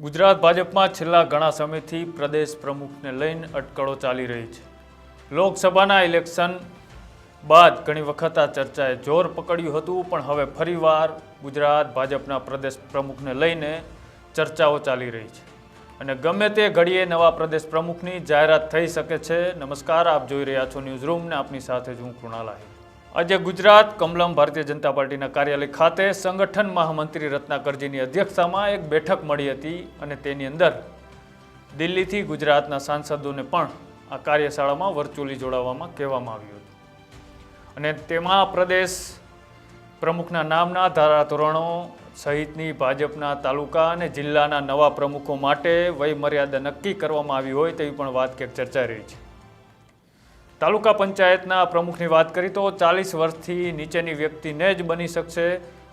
ગુજરાત ભાજપમાં છેલ્લા ઘણા સમયથી પ્રદેશ પ્રમુખને લઈને અટકળો ચાલી રહી છે. લોકસભાના ઇલેક્શન બાદ ઘણી વખત આ ચર્ચાએ જોર પકડ્યું હતું, પણ હવે ફરીવાર ગુજરાત ભાજપના પ્રદેશ પ્રમુખને લઈને ચર્ચાઓ ચાલી રહી છે અને ગમે તે ઘડીએ નવા પ્રદેશ પ્રમુખની જાહેરાત થઈ શકે છે. નમસ્કાર, આપ જોઈ રહ્યા છો ન્યૂઝ રૂમ ને આપની સાથે હું કૃણાલ આહિર. આજે ગુજરાત કમલમ ભારતીય જનતા પાર્ટીના કાર્યાલય ખાતે સંગઠન મહામંત્રી રત્નાકરજીની અધ્યક્ષતામાં એક બેઠક મળી હતી અને તેની અંદર દિલ્હીથી ગુજરાતના સાંસદોને પણ આ કાર્યશાળામાં વર્ચ્યુઅલી જોડાવવામાં કહેવામાં આવ્યું હતું અને તેમાં પ્રદેશ પ્રમુખના નામના ધારાધોરણો સહિતની ભાજપના તાલુકા અને જિલ્લાના નવા પ્રમુખો માટે વયમર્યાદા નક્કી કરવામાં આવી હોય તેવી પણ વાત ક્યાંક ચર્ચાઈ રહી છે. તાલુકા પંચાયતના પ્રમુખની વાત કરી તો 40 વર્ષથી નીચેની વ્યક્તિને જ બની શકશે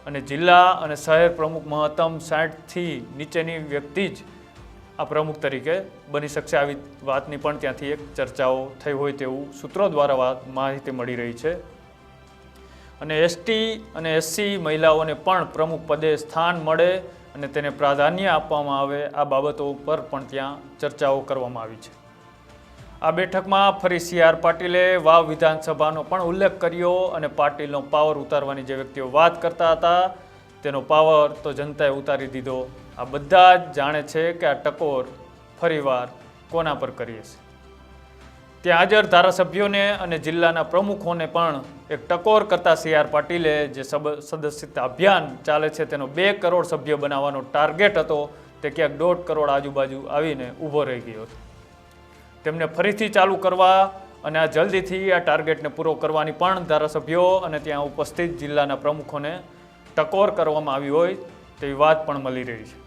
અને જિલ્લા અને શહેર પ્રમુખ મહત્તમ 60થી નીચેની વ્યક્તિ જ આ પ્રમુખ તરીકે બની શકશે. આવી વાતની પણ ત્યાંથી એક ચર્ચાઓ થઈ હોય તેવું સૂત્રો દ્વારા માહિતી મળી રહી છે. અને એસટી અને એસસી મહિલાઓને પણ પ્રમુખ પદે સ્થાન મળે અને તેને પ્રાધાન્ય આપવામાં આવે, આ બાબતો ઉપર પણ ત્યાં ચર્ચાઓ કરવામાં આવી છે. આ બેઠકમાં ફરી CR પાટીલે વાવ વિધાનસભાનો પણ ઉલ્લેખ કર્યો અને પાટીલનો પાવર ઉતારવાની જે વ્યક્તિઓ વાત કરતા હતા તેનો પાવર તો જનતાએ ઉતારી દીધો. આ બધા જ જાણે છે કે આ ટકોર ફરીવાર કોના પર કરીએ છે. ત્યાં હાજર ધારાસભ્યોને અને જિલ્લાના પ્રમુખોને પણ એક ટકોર કરતા CR પાટીલે જે સદસ્યતા અભિયાન ચાલે છે તેનો 2 કરોડ સભ્ય બનાવવાનો ટાર્ગેટ હતો તે ક્યાંક 1.5 કરોડ આજુબાજુ આવીને ઊભો રહી ગયો હતો. તેમને ફરીથી ચાલુ કરવા અને આ જલ્દીથી આ ટાર્ગેટને પૂરો કરવાની પણ ધારાસભ્યો અને ત્યાં ઉપસ્થિત જિલ્લાના પ્રમુખોને ટકોર કરવામાં આવી હોય તેવી વાત પણ મળી રહી છે.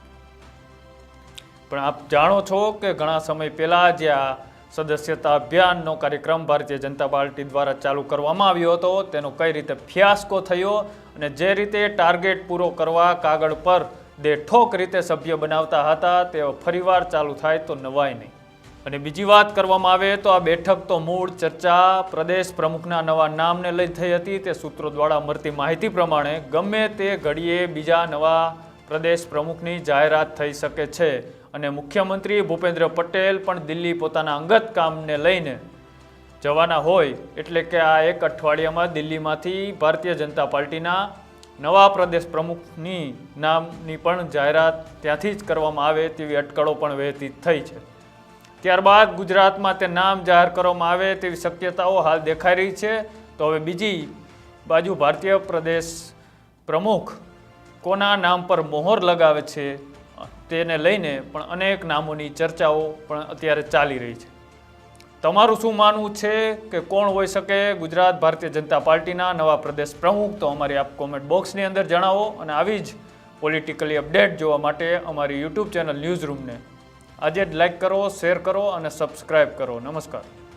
પણ આપ જાણો છો કે ઘણા સમય પહેલાં જે આ સદસ્યતા અભિયાનનો કાર્યક્રમ ભારતીય જનતા પાર્ટી દ્વારા ચાલુ કરવામાં આવ્યો હતો તેનો કઈ રીતે ફિયાસ્કો થયો અને જે રીતે ટાર્ગેટ પૂરો કરવા કાગળ પર દેઠોક રીતે સભ્ય બનાવતા હતા તે ફરીવાર ચાલુ થાય તો નવાય નહીં. અને બીજી વાત કરવામાં આવે તો આ બેઠક તો મૂળ ચર્ચા પ્રદેશ પ્રમુખના નવા નામને લઈ થઈ હતી. તે સૂત્રો દ્વારા મળતી માહિતી પ્રમાણે ગમે તે ઘડીએ બીજા નવા પ્રદેશ પ્રમુખની જાહેરાત થઈ શકે છે અને મુખ્યમંત્રી ભૂપેન્દ્ર પટેલ પણ દિલ્હી પોતાના અંગત કામને લઈને જવાના હોય એટલે કે આ એક અઠવાડિયામાં દિલ્હીમાંથી ભારતીય જનતા પાર્ટીના નવા પ્રદેશ પ્રમુખની નામની પણ જાહેરાત ત્યાંથી જ કરવામાં આવે તેવી અટકળો પણ વહેતી થઈ છે. ત્યારબાદ ગુજરાતમાં તે નામ જાહેર કરવામાં આવે તેવી શક્યતાઓ હાલ દેખાઈ રહી છે. તો હવે બીજી બાજુ ભારતીય પ્રદેશ પ્રમુખ કોના નામ પર મોહર લગાવે છે તેને લઈને પણ અનેક નામોની ચર્ચાઓ પણ અત્યારે ચાલી રહી છે. તમારું શું માનવું છે કે કોણ હોઈ શકે ગુજરાત ભારતીય જનતા પાર્ટીના નવા પ્રદેશ પ્રમુખ? તો અમારી આપ કોમેન્ટ બોક્સની અંદર જણાવો અને આવી જ પોલિટિકલી અપડેટ જોવા માટે અમારી YouTube ચેનલ ન્યૂઝ રૂમને આજે જ લાઈક કરો, શેર કરો અને સબસ્ક્રાઈબ કરો. નમસ્કાર.